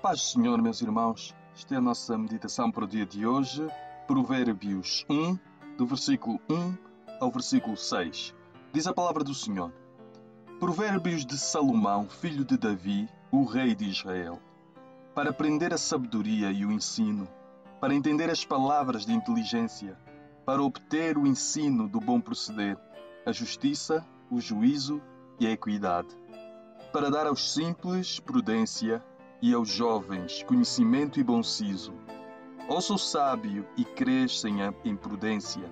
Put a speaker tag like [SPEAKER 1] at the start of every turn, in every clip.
[SPEAKER 1] Paz do Senhor, meus irmãos. Esta é a nossa meditação para o dia de hoje. Provérbios 1, do versículo 1 ao versículo 6. Diz a palavra do Senhor: Provérbios de Salomão, filho de Davi, o rei de Israel, para aprender a sabedoria e o ensino, para entender as palavras de inteligência, para obter o ensino do bom proceder, a justiça, o juízo e a equidade, para dar aos simples prudência e aos jovens conhecimento e bom siso. Ouça o sábio e cresça em prudência,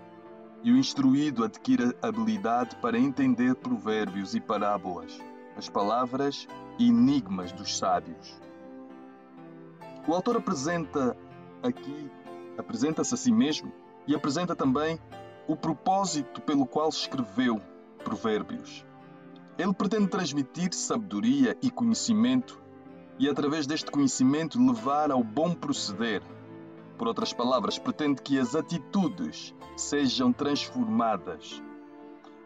[SPEAKER 1] e o instruído adquira habilidade para entender provérbios e parábolas, as palavras e enigmas dos sábios. O autor apresenta-se a si mesmo e apresenta também o propósito pelo qual escreveu Provérbios. Ele pretende transmitir sabedoria e conhecimento e, através deste conhecimento, levar ao bom proceder. Por outras palavras, pretende que as atitudes sejam transformadas.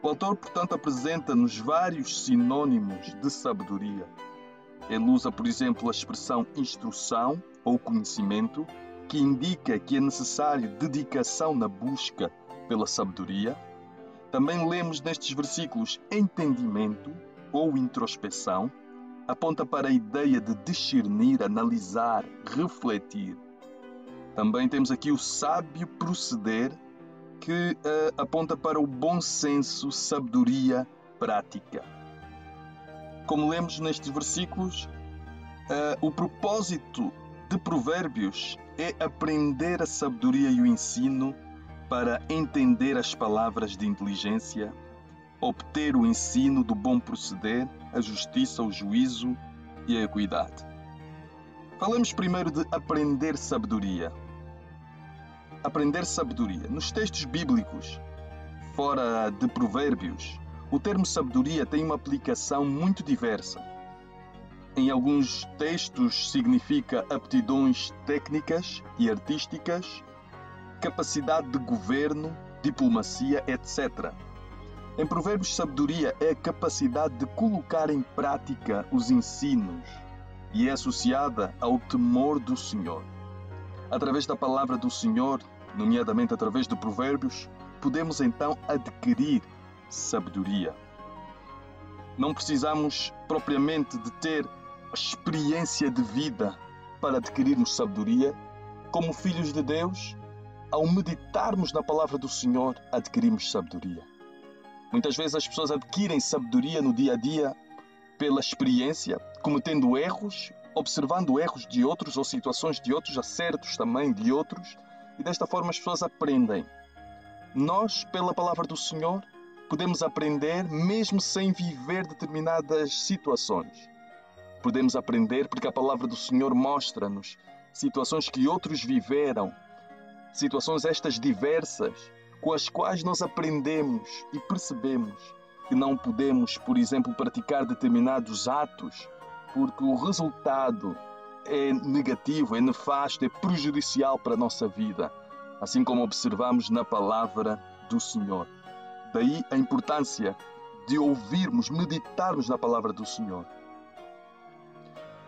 [SPEAKER 1] O autor, portanto, apresenta-nos vários sinônimos de sabedoria. Ele usa, por exemplo, a expressão instrução ou conhecimento, que indica que é necessário dedicação na busca pela sabedoria. Também lemos nestes versículos entendimento ou introspeção, aponta para a ideia de discernir, analisar, refletir. Também temos aqui o sábio proceder, que aponta para o bom senso, sabedoria prática. Como lemos nestes versículos, o propósito de Provérbios é aprender a sabedoria e o ensino para entender as palavras de inteligência, obter o ensino do bom proceder, a justiça, o juízo e a equidade. Falamos primeiro de aprender sabedoria. Aprender sabedoria. Nos textos bíblicos, fora de Provérbios, o termo sabedoria tem uma aplicação muito diversa. Em alguns textos significa aptidões técnicas e artísticas, capacidade de governo, diplomacia, etc. Em Provérbios, sabedoria é a capacidade de colocar em prática os ensinos e é associada ao temor do Senhor. Através da palavra do Senhor, nomeadamente através de Provérbios, podemos então adquirir sabedoria. Não precisamos propriamente de ter experiência de vida para adquirirmos sabedoria. Como filhos de Deus, ao meditarmos na palavra do Senhor, adquirimos sabedoria. Muitas vezes as pessoas adquirem sabedoria no dia a dia pela experiência, cometendo erros, observando erros de outros ou situações de outros, acertos também de outros, e desta forma as pessoas aprendem. Nós, pela palavra do Senhor, podemos aprender mesmo sem viver determinadas situações. Podemos aprender porque a palavra do Senhor mostra-nos situações que outros viveram, situações estas diversas, com as quais nós aprendemos e percebemos que não podemos, por exemplo, praticar determinados atos porque o resultado é negativo, é nefasto, é prejudicial para a nossa vida, assim como observamos na palavra do Senhor. Daí a importância de ouvirmos, meditarmos na palavra do Senhor.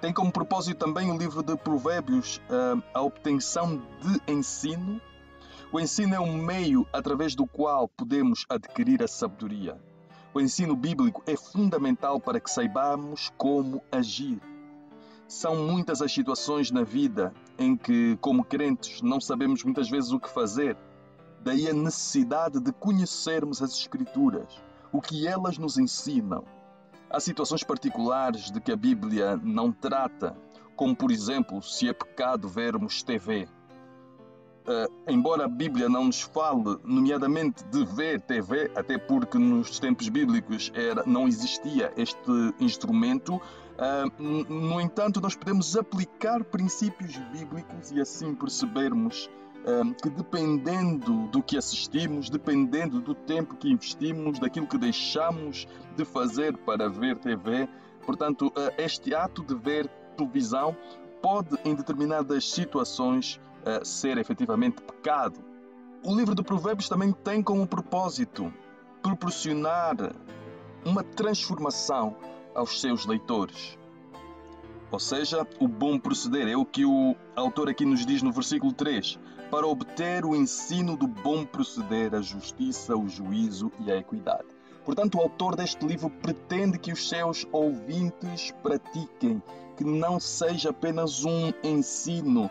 [SPEAKER 1] Tem como propósito também o livro de Provérbios a obtenção de ensino. O ensino é um meio através do qual podemos adquirir a sabedoria. O ensino bíblico é fundamental para que saibamos como agir. São muitas as situações na vida em que, como crentes, não sabemos muitas vezes o que fazer. Daí a necessidade de conhecermos as Escrituras, o que elas nos ensinam. Há situações particulares de que a Bíblia não trata, como, por exemplo, se é pecado vermos TV. Embora a Bíblia não nos fale, nomeadamente, de ver TV, até porque nos tempos bíblicos não existia este instrumento, no entanto, nós podemos aplicar princípios bíblicos e assim percebermos que, dependendo do que assistimos, dependendo do tempo que investimos, daquilo que deixamos de fazer para ver TV, portanto, este ato de ver televisão pode, em determinadas situações, ser efetivamente pecado. O livro de Provérbios também tem como propósito proporcionar uma transformação aos seus leitores. Ou seja, o bom proceder. É o que o autor aqui nos diz no versículo 3. Para obter o ensino do bom proceder, a justiça, o juízo e a equidade. Portanto, o autor deste livro pretende que os seus ouvintes pratiquem, que não seja apenas um ensino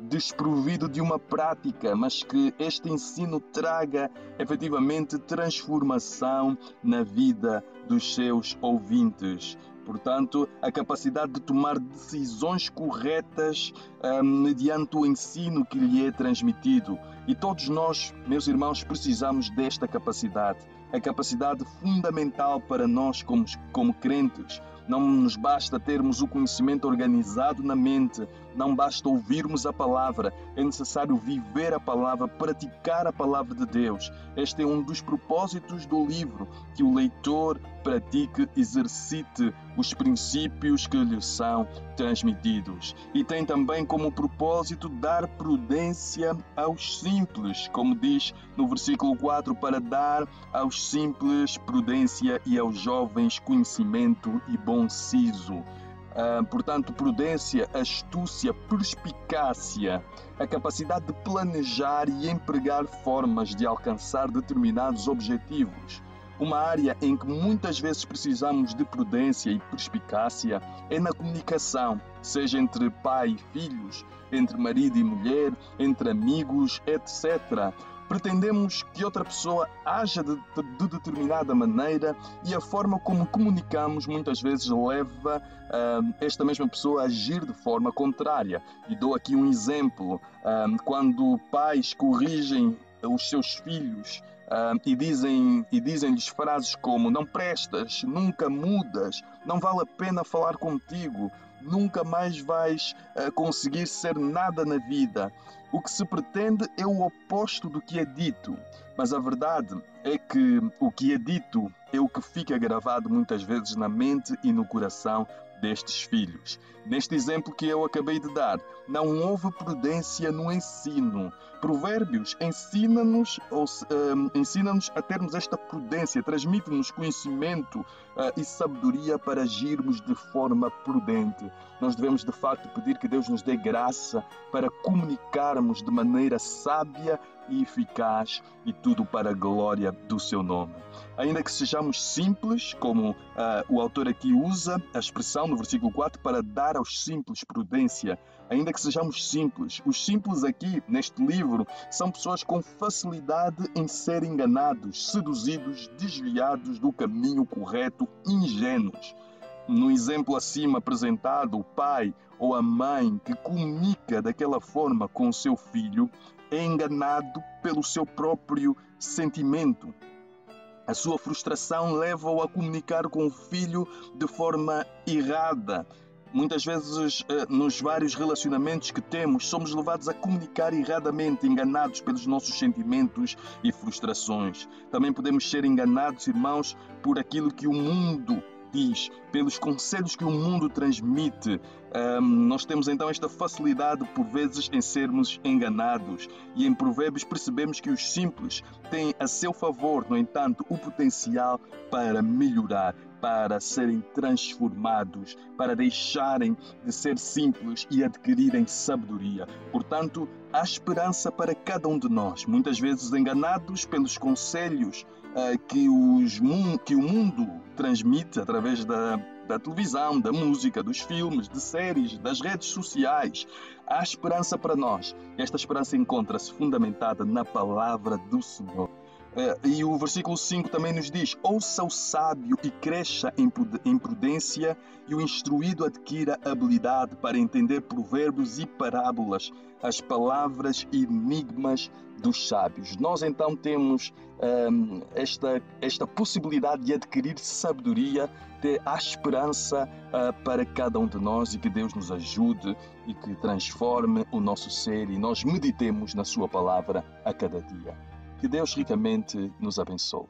[SPEAKER 1] desprovido de uma prática, mas que este ensino traga efetivamente transformação na vida dos seus ouvintes. Portanto, a capacidade de tomar decisões corretas mediante o ensino que lhe é transmitido. E todos nós, meus irmãos, precisamos desta capacidade. A capacidade fundamental para nós como crentes. Não nos basta termos o conhecimento organizado na mente, não basta ouvirmos a palavra, é necessário viver a palavra, praticar a palavra de Deus. Este é um dos propósitos do livro, que o leitor pratique, exercite os princípios que lhe são transmitidos. E tem também como propósito dar prudência aos simples, como diz no versículo 4, para dar aos simples prudência e aos jovens conhecimento e bom siso. Portanto, prudência, astúcia, perspicácia, a capacidade de planejar e empregar formas de alcançar determinados objetivos. Uma área em que muitas vezes precisamos de prudência e perspicácia é na comunicação, seja entre pai e filhos, entre marido e mulher, entre amigos, etc. Pretendemos que outra pessoa haja de determinada maneira e a forma como comunicamos muitas vezes leva esta mesma pessoa a agir de forma contrária. E dou aqui um exemplo. Quando pais corrigem os seus filhos e dizem-lhes frases como: não prestas, nunca mudas, não vale a pena falar contigo, nunca mais vais conseguir ser nada na vida. O que se pretende é o oposto do que é dito, mas a verdade é que o que é dito é o que fica gravado muitas vezes na mente e no coração destes filhos. Neste exemplo que eu acabei de dar, não houve prudência no ensino. Provérbios ensina-nos a termos esta prudência, transmite-nos conhecimento e sabedoria para agirmos de forma prudente. Nós devemos de facto pedir que Deus nos dê graça para comunicarmos de maneira sábia e eficaz, e tudo para a glória do seu nome. Ainda que sejamos simples, como o autor aqui usa a expressão no versículo 4, para dar aos simples prudência, ainda que sejamos simples. Os simples aqui, neste livro, são pessoas com facilidade em ser enganados, seduzidos, desviados do caminho correto, ingênuos. No exemplo acima apresentado, o pai ou a mãe que comunica daquela forma com o seu filho é enganado pelo seu próprio sentimento. A sua frustração leva-o a comunicar com o filho de forma errada. Muitas vezes, nos vários relacionamentos que temos, somos levados a comunicar erradamente, enganados pelos nossos sentimentos e frustrações. Também podemos ser enganados, irmãos, por aquilo que o mundo diz, pelos conselhos que o mundo transmite. Nós temos então esta facilidade por vezes em sermos enganados, e em Provérbios percebemos que os simples têm a seu favor, no entanto, o potencial para melhorar, para serem transformados, para deixarem de ser simples e adquirirem sabedoria. Portanto, há esperança para cada um de nós, muitas vezes enganados pelos conselhos que o mundo transmite através da televisão, da música, dos filmes, de séries, das redes sociais. Há esperança para nós. Esta esperança encontra-se fundamentada na palavra do Senhor. E o versículo 5 também nos diz: ouça o sábio e cresça em prudência, e o instruído adquira habilidade para entender provérbios e parábolas, as palavras e enigmas dos sábios. Nós então temos esta possibilidade de adquirir sabedoria, ter a esperança para cada um de nós, e que Deus nos ajude e que transforme o nosso ser, e nós meditemos na sua palavra a cada dia. Que Deus ricamente nos abençoe.